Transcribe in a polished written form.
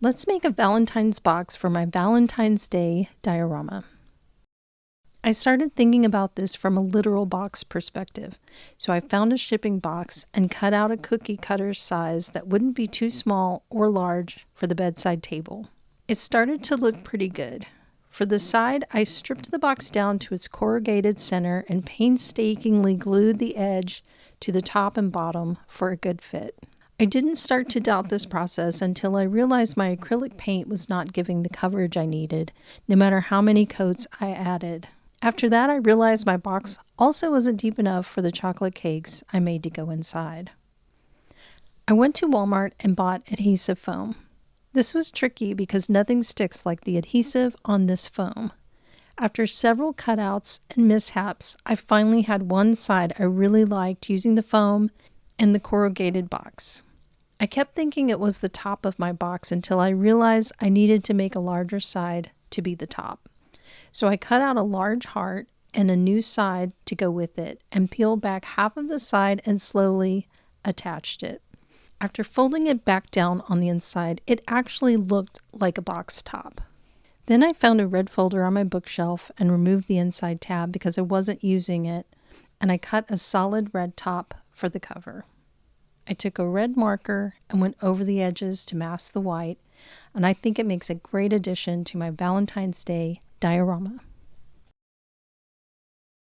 Let's make a Valentine's box for my Valentine's Day diorama. I started thinking about this from a literal box perspective, so I found a shipping box and cut out a cookie cutter size that wouldn't be too small or large for the bedside table. It started to look pretty good. For the side, I stripped the box down to its corrugated center and painstakingly glued the edge to the top and bottom for a good fit. I didn't start to doubt this process until I realized my acrylic paint was not giving the coverage I needed, no matter how many coats I added. After that, I realized my box also wasn't deep enough for the chocolate cakes I made to go inside. I went to Walmart and bought adhesive foam. This was tricky because nothing sticks like the adhesive on this foam. After several cutouts and mishaps, I finally had one side I really liked using the foam and the corrugated box. I kept thinking it was the top of my box until I realized I needed to make a larger side to be the top. So I cut out a large heart and a new side to go with it and peeled back half of the side and slowly attached it. After folding it back down on the inside, it actually looked like a box top. Then I found a red folder on my bookshelf and removed the inside tab because I wasn't using it, and I cut a solid red top for the cover. I took a red marker and went over the edges to mask the white, and I think it makes a great addition to my Valentine's Day diorama.